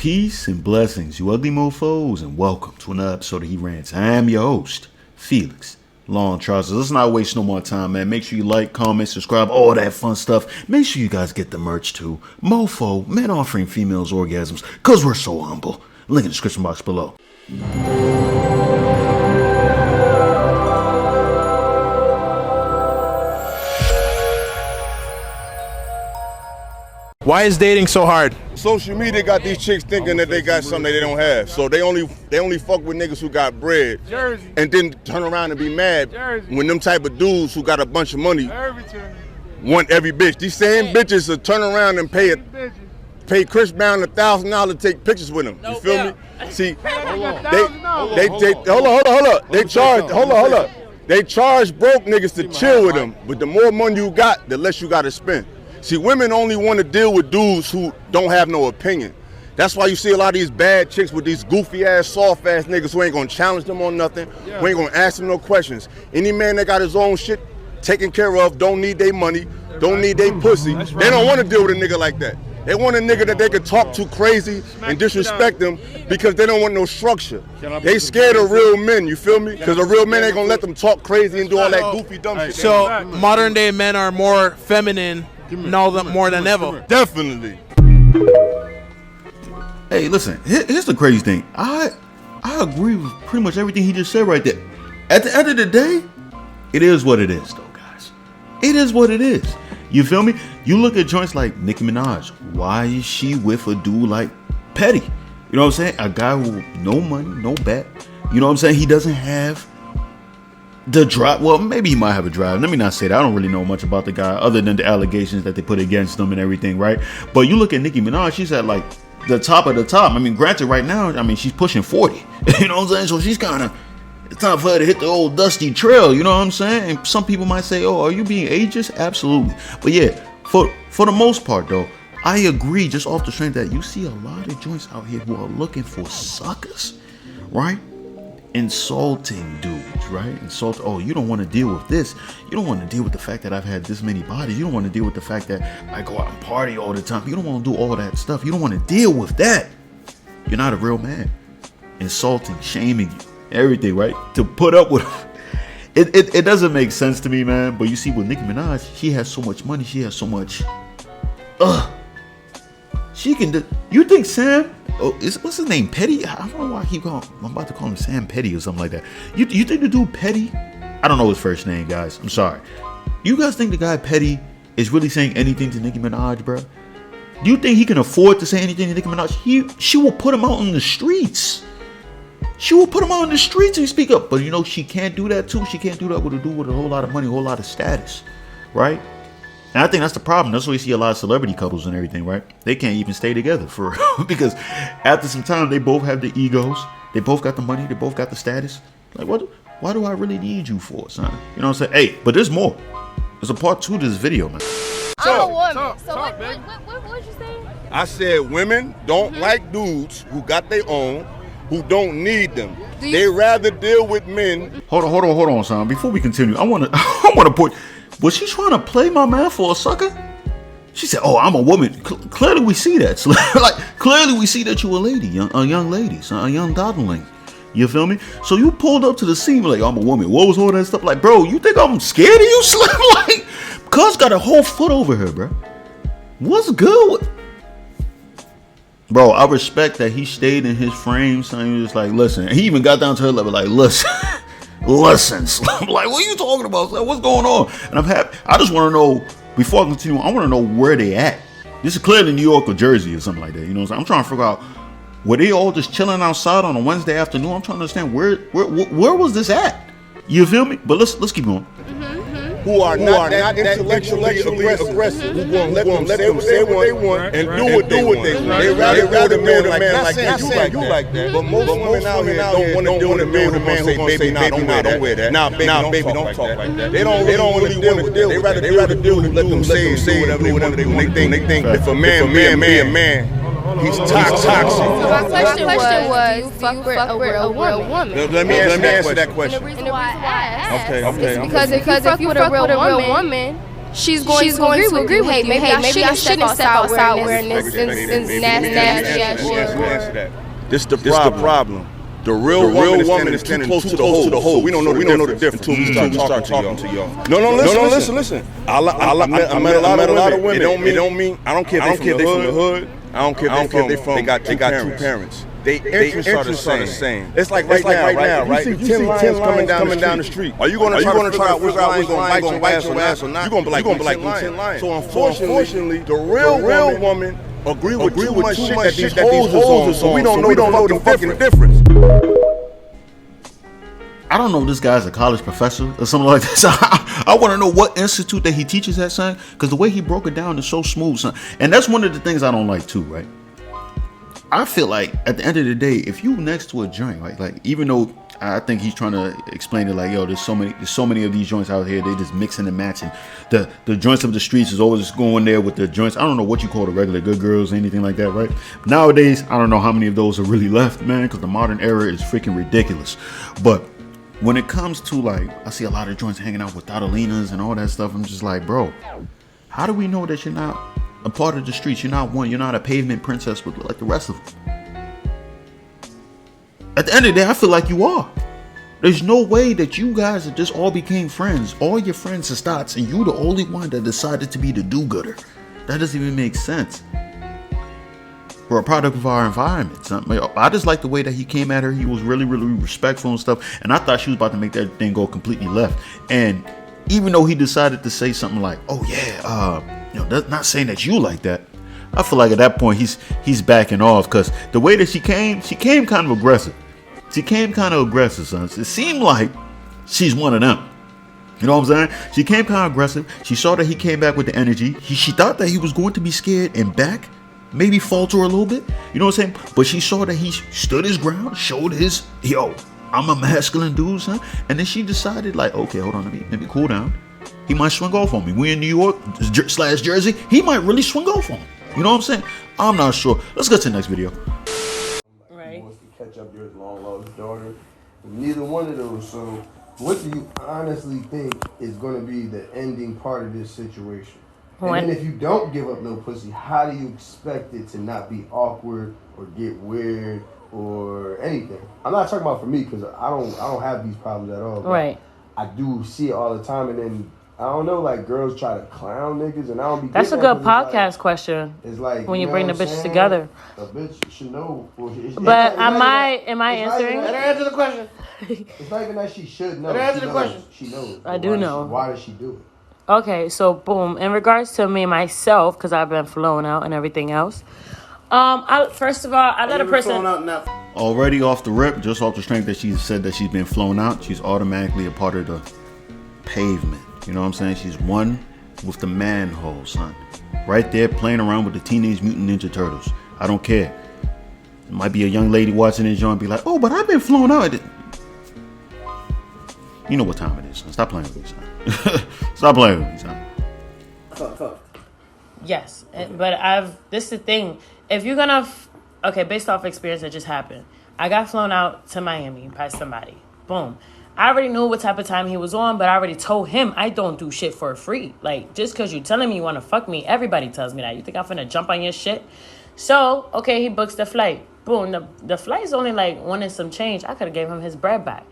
Peace and blessings, you ugly mofos, and welcome to another episode of He Rants. I am your host, Felix Long Trousers. Let's not waste no more time, man. Make sure you like, comment, subscribe, all that fun stuff. Make sure you guys get the merch too. Mofo, men offering females orgasms, cause we're so humble. Link in the description box below. Why is dating so hard? Social media got these chicks thinking that they got something that they don't have. So they only fuck with niggas who got bread. Jersey. And then turn around and be mad Jersey. when them type of dudes who got a bunch of money want every bitch. These same bitches will turn around and pay Chris Brown $1,000 to take pictures with him. You feel me? See, hold on. They charge broke niggas to chill with them. But the more money you got, the less you got to spend. See, women only want to deal with dudes who don't have no opinion. That's why you see a lot of these bad chicks with these goofy ass, soft ass niggas who ain't gonna challenge them on nothing, who ain't gonna ask them no questions. Any man that got his own shit taken care of, don't need their money, don't need their pussy. They don't want to deal with a nigga like that. They want a nigga that they can talk to crazy and disrespect them because they don't want no structure. They scared of real men, you feel me? Because a real man ain't gonna let them talk crazy and do all that goofy dumb shit. So modern day men are more feminine now more than ever. Definitely. Hey, listen, here's the crazy thing. I agree with pretty much everything he just said right there. At the end of the day, it is what it is, though, guys. It is what it is. You feel me? You look at joints like Nicki Minaj. Why is she with a dude like Petty? You know what I'm saying? A guy who no money, no bet. You know what I'm saying? He doesn't have the drive. Well, maybe he might have a drive. Let me not say that. I don't really know much about the guy other than the allegations that they put against him and everything, right? But you look at Nicki Minaj, she's at like the top of the top. I mean, granted, right now, I mean, she's pushing 40. You know what I'm saying? So she's kind of, it's time for her to hit the old dusty trail. You know what I'm saying? And some people might say, oh, are you being ageist? Absolutely. But yeah, for the most part, though, I agree just off the strength that you see a lot of joints out here who are looking for suckers, right? Insulting dudes, right? Oh, you don't want to deal with this. You don't want to deal with the fact that I've had this many bodies. You don't want to deal with the fact that I go out and party all the time. You don't want to do all that stuff. You don't want to deal with that. You're not a real man. Insulting, shaming you, everything, right? To put up with it doesn't make sense to me, man. But you see with Nicki Minaj, she has so much money. She has so much. She can do. You think Sam? Oh, what's his name? Petty? I don't know why I'm about to call him Sam Petty or something like that. You think the dude Petty? I don't know his first name, guys. I'm sorry. You guys think the guy Petty is really saying anything to Nicki Minaj, bro? Do you think he can afford to say anything to Nicki Minaj? She will put him out on the streets. She will put him out on the streets and speak up. But you know, she can't do that too. She can't do that with a dude with a whole lot of money, a whole lot of status, right? And I think that's the problem. That's why you see a lot of celebrity couples and everything, right? They can't even stay together for because after some time they both have the egos, they both got the money, they both got the status. Like, why do I really need you for, son? You know what I'm saying? Hey, but there's more. There's a part 2 to this video, man. I'm a woman. So what you saying? I said women don't like dudes who got their own, who don't need them. They rather deal with men. Hold on, son. Before we continue, I wanna put. Was she trying to play my man for a sucker? She said, "Oh, I'm a woman." Clearly, we see that. Like, clearly, we see that you a lady, a young lady, a young darling. You feel me? So you pulled up to the scene like, "I'm a woman." What was all that stuff? Like, bro, you think I'm scared of you, Slim? Like, cuz got a whole foot over her, bro. What's good? Bro, I respect that he stayed in his frame. So he was like, "Listen." He even got down to her level, like, "Listen." Listen, I'm like, what are you talking about? Like, what's going on? And I'm happy. I just want to know, before I continue, I want to know where they at. This is clearly New York or Jersey or something like that. You know what I'm saying? I'm trying to figure out, were they all just chilling outside on a Wednesday afternoon? I'm trying to understand where was this at? You feel me? But let's keep going. Who are not intellectually aggressive, who won't let them say what they want and do what they want. They rather deal with a man like you like that. But most women out here don't want to deal with a man who say, "Baby, nah, don't wear that. Nah, baby, don't talk like that." They don't really want to deal with that. They rather deal with let them say whatever they want. They think if a man be a man. He's toxic. So my question was, do you fuck with a real woman? Let me answer that question. And the reason why I asked Okay. is because if you fuck with a real woman, she's going to agree with you. Hey, maybe I shouldn't step outside wearing this nasty shit. This the problem. The real woman is standing too close to the hole. We don't know the difference until we start talking to y'all. No, listen. I met a lot of women. It don't mean I don't care if they from the hood. I don't care if they got two parents. They interests are the same. It's like right now, right? You see 10 lions coming down the street. Are you going to try to which line's going to bite your ass or not? You're going to be like 10 lions. So unfortunately, the real woman agree with too much shit that these hoes are so we don't know the fucking difference. I don't know if this guy's a college professor or something like this. I want to know what institute that he teaches at, son, because the way he broke it down is so smooth, son. And that's one of the things I don't like too, right? I feel like at the end of the day, if you next to a joint, like even though I think he's trying to explain it like, yo, there's so many of these joints out here, they just mixing and matching. The joints of the streets is always going there with the joints. I don't know what you call the regular good girls, anything like that, right? Nowadays, I don't know how many of those are really left, man, because the modern era is freaking ridiculous. But when it comes to like, I see a lot of joints hanging out with Adelinas and all that stuff. I'm just like, bro, how do we know that you're not a part of the streets? You're not a pavement princess with like the rest of them. At the end of the day, I feel like you are. There's no way that you guys just all became friends. All your friends are stots, and you the only one that decided to be the do-gooder. That doesn't even make sense. We're a product of our environment. I just like the way that he came at her. He was really, really respectful and stuff. And I thought she was about to make that thing go completely left. And even though he decided to say something like, "Oh yeah, that's not saying that you like that," I feel like at that point he's backing off, because the way that she came kind of aggressive. She came kind of aggressive, son. It seemed like she's one of them. You know what I'm saying? She came kind of aggressive. She saw that he came back with the energy. She thought that he was going to be scared and back. Maybe falter a little bit, you know what I'm saying? But she saw that he stood his ground, showed his, I'm a masculine dude, son. And then she decided, like, okay, hold on, let me cool down. He might swing off on me. We in New York / Jersey. He might really swing off on me. You know what I'm saying? I'm not sure. Let's get to the next video. Right. He wants to catch up your long lost daughter. Neither one of those. So, what do you honestly think is going to be the ending part of this situation? And then if you don't give up no pussy, how do you expect it to not be awkward or get weird or anything? I'm not talking about for me, because I don't have these problems at all. Right. I do see it all the time, and then I don't know, like girls try to clown niggas, and I don't be. That's a good podcast question. It's like when you bring the bitches together. A bitch should know. But am I answering? Let her answer the question. It's not even that she should know. Let her answer the question. She knows. I do know. Why does she do it? Okay, so boom. In regards to me myself, because I've been flown out and everything else. First of all, I let a person already off the rip, just off the strength that she said that she's been flown out. She's automatically a part of the pavement. You know what I'm saying? She's one with the manhole, son. Right there, playing around with the Teenage Mutant Ninja Turtles. I don't care. There might be a young lady watching this joint and be like, "Oh, but I've been flown out." You know what time it is, son. Stop playing with me, son. Stop playing with me, son. Yes, but this is the thing. If you're gonna, based off experience that just happened, I got flown out to Miami by somebody. Boom. I already knew what type of time he was on, but I already told him I don't do shit for free. Like, just because you telling me you want to fuck me, everybody tells me that. You think I'm finna jump on your shit? So, he books the flight. Boom. The flight's only like wanting some change. I could have gave him his bread back.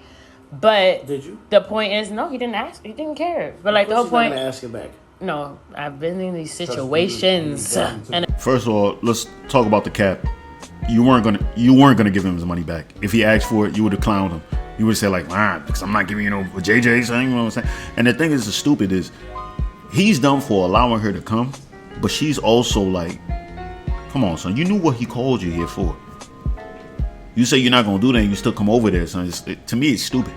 But did you? The point is, no, he didn't ask. He didn't care. But like the whole point. Not gonna ask it back. No, I've been in these situations. And first of all, let's talk about the cap. You weren't gonna give him his money back. If he asked for it, you would have clowned him. You would have said like, because I'm not giving you no JJ saying, you know what I'm saying? And the thing is, the stupid is, he's done for allowing her to come, but she's also like, come on, son, you knew what he called you here for. You say you're not gonna do that, and you still come over there, son. To me, it's stupid.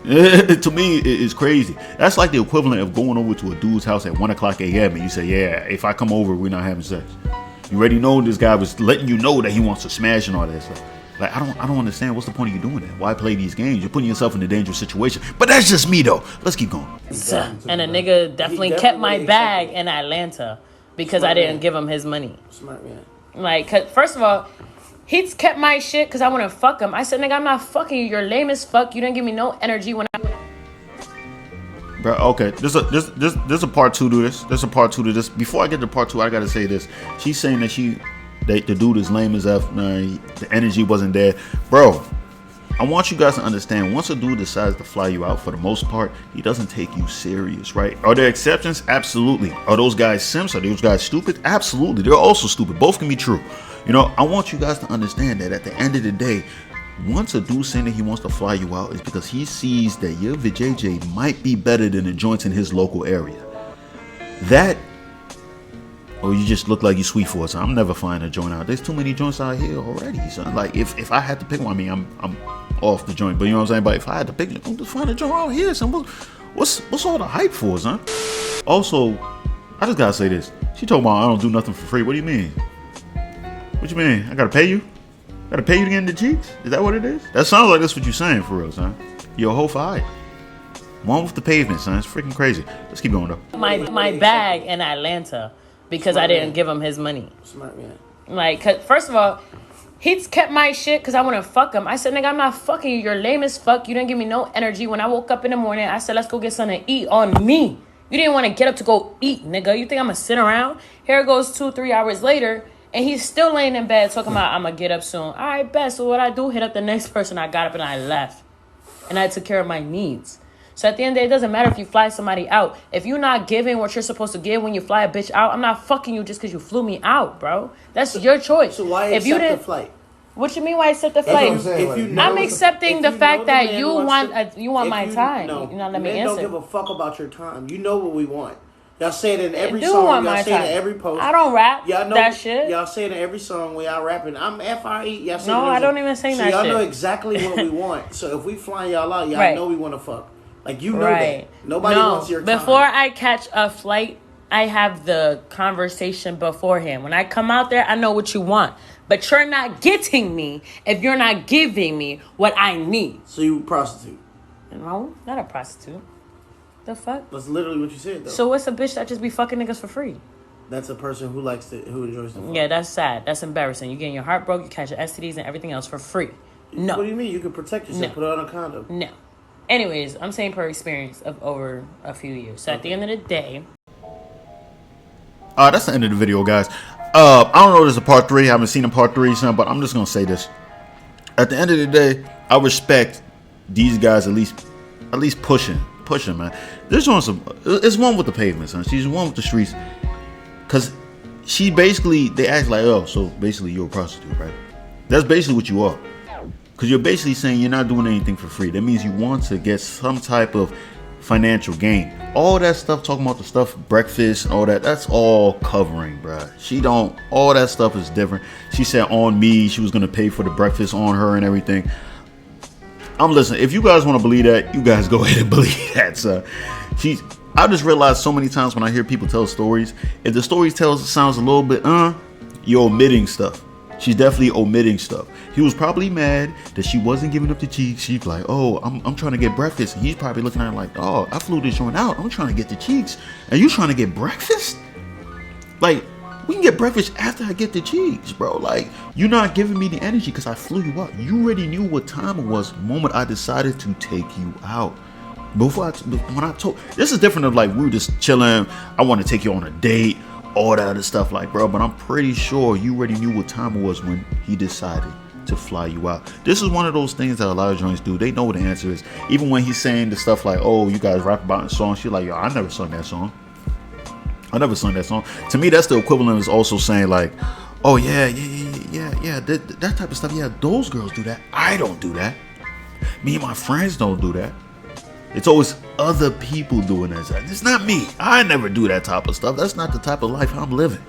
To me, it's crazy. That's like the equivalent of going over to a dude's house at 1:00 a.m. and you say, "Yeah, if I come over, we're not having sex." You already know this guy was letting you know that he wants to smash and all that stuff. Like, I don't understand. What's the point of you doing that? Why play these games? You're putting yourself in a dangerous situation. But that's just me, though. Let's keep going. And a nigga definitely kept my bag in Atlanta because I didn't give him his money. Smart man. Like, first of all, he's kept my shit because I want to fuck him. I said, nigga, I'm not fucking you. You're lame as fuck. You didn't give me no energy when I... Bro, okay, there's a part 2 to this. There's a part 2 to this. Before I get to part 2, I gotta say this. She's saying that the dude is lame as F. The energy wasn't there, bro. I want you guys to understand. Once a dude decides to fly you out, for the most part, he doesn't take you serious, right? Are there exceptions? Absolutely. Are those guys simps? Are those guys stupid? Absolutely. They're also stupid. Both can be true. You know, I want you guys to understand that at the end of the day, once a dude saying that he wants to fly you out, is because he sees that your VJJ might be better than the joints in his local area. That, or you just look like you sweet for us. I'm never flying a joint out. There's too many joints out here already, son. Like if I had to pick one, I mean, I'm off the joint, but you know what I'm saying. But if I had to pick, I'm just find a joint out here. Son, what's all the hype for, son? Also, I just gotta say this. She talking about I don't do nothing for free. What do you mean? What you mean? I gotta pay you? Gotta pay you to get in the cheeks? Is that what it is? That sounds like that's what you're saying for real, son. You're a hoe for hire. One with the pavement, son. It's freaking crazy. Let's keep going though. My bag in Atlanta because I didn't give him his money. Smart man. Like, 'cause first of all, he's kept my shit because I want to fuck him. I said, nigga, I'm not fucking you. You're lame as fuck. You didn't give me no energy. When I woke up in the morning, I said, let's go get something to eat on me. You didn't want to get up to go eat, nigga. You think I'm going to sit around? Here it goes 2-3 hours later, and he's still laying in bed talking about, I'm going to get up soon. All right, bet. So what I do, hit up the next person. I got up and I left. And I took care of my needs. So at the end of the day, it doesn't matter if you fly somebody out. If you're not giving what you're supposed to give when you fly a bitch out, I'm not fucking you just because you flew me out, bro. That's your choice. So why if you accept the flight? What you mean? Why accept the That's what flight? I'm saying, like, If you know I'm the- accepting if the you fact know the that man you wants want to- you want if my time. No, You're not let me men don't answer. give a fuck about your time. You know what we want. Y'all say it in every do song. want Y'all my say it time. in every post. I don't rap Y'all know that shit. Y'all say it in every song where y'all rapping. I'm FRE. Y'all say No, it in I every don't song. even sing so that y'all shit. know exactly what we want. So if we fly y'all out, y'all Right. know we want to fuck. Like you know Right. that. Nobody wants your time. Before I catch a flight, I have the conversation beforehand. When I come out there, I know what you want. But you're not getting me if you're not giving me what I need. So you prostitute. No, not a prostitute. The fuck? That's literally what you said though. So what's a bitch that just be fucking niggas for free? That's a person who enjoys the fuck. Yeah, that's sad. That's embarrassing. You getting your heart broke, you catch your STDs and everything else for free. No. What do you mean? You can protect yourself. No. Put on a condom. No. Anyways, I'm saying per experience of over a few years. So at the end of the day, That's the end of the video, guys. I don't know if there's a part 3. I haven't seen a part 3, son, but I'm just gonna say this. At the end of the day, I respect these guys at least pushing, man. There's one it's one with the pavement, son. She's one with the streets. Cause she basically, they act like, oh, so basically you're a prostitute, right? That's basically what you are. Cause you're basically saying you're not doing anything for free. That means you want to get some type of financial gain. All that stuff, talking about the stuff, breakfast and all that, that's all covering, bruh. All that stuff is different. She said on me, she was gonna pay for the breakfast on her and everything. I'm listening. If you guys want to believe that, you guys go ahead and believe that, son. I just realized so many times when I hear people tell stories, if the story sounds a little bit, you're omitting stuff. She's definitely omitting stuff. He was probably mad that she wasn't giving up the cheeks. She's like, oh, I'm trying to get breakfast. And he's probably looking at her like, oh, I flew this joint out. I'm trying to get the cheeks. And you trying to get breakfast? Like, we can get breakfast after I get the cheeks, bro. Like, you're not giving me the energy because I flew you out. You already knew what time it was the moment I decided to take you out. When I told, this is different of like, we were just chilling. I want to take you on a date. All that other stuff, like, bro, but I'm pretty sure you already knew what time it was when he decided to fly you out. This is one of those things that a lot of joints do. They know what the answer is. Even when he's saying the stuff like, oh, you guys rap about the song, she's like, yo, I never sung that song. To me, that's the equivalent of also saying like, oh yeah, that type of stuff. Yeah, those girls do that. I don't do that. Me and my friends don't do that. It's always other people doing that. It's not me. I never do that type of stuff. That's not the type of life I'm living.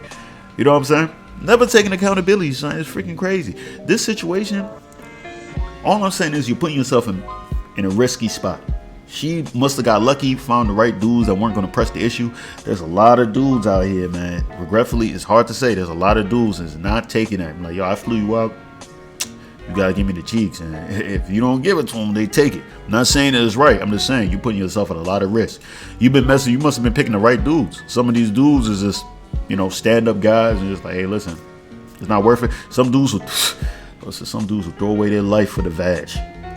You know what I'm saying? Never taking accountability, son. It's freaking crazy. This situation, all I'm saying is you're putting yourself in a risky spot. She must have got lucky, found the right dudes that weren't going to press the issue. There's a lot of dudes out here, man. Regretfully, it's hard to say. There's a lot of dudes that's not taking that. I'm like, yo, I flew you out. You gotta give me the cheeks, and if you don't give it to them, they take it. I'm not saying that it's right. I'm just saying you're putting yourself at a lot of risk. You must have been picking the right dudes. Some of these dudes is just, stand-up guys and just like, hey, listen, it's not worth it. Some dudes will throw away their life for the vag.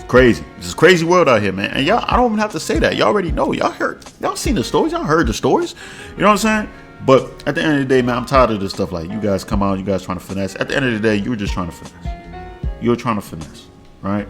Crazy. This is a crazy world out here, man. And y'all, I don't even have to say that. Y'all already know. Y'all seen the stories. Y'all heard the stories. You know what I'm saying? But at the end of the day, man, I'm tired of this stuff. Like, you guys come out, you guys trying to finesse. At the end of the day, you were just trying to finesse. You were trying to finesse, right?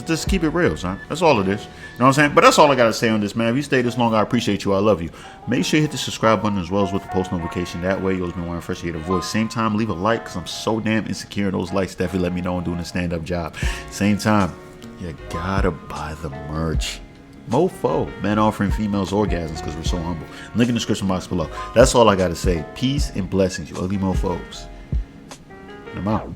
Just keep it real, son. That's all it is. You know what I'm saying? But that's all I got to say on this, man. If you stay this long, I appreciate you. I love you. Make sure you hit the subscribe button as well as with the post notification. That way, you'll be one first to hear the voice. Same time, leave a like because I'm so damn insecure. And those likes definitely let me know I'm doing a stand-up job. Same time, you gotta buy the merch. Mofo, men offering females orgasms because we're so humble. Link in the description box below. That's all I got to say. Peace and blessings, you ugly mofos. And I'm out.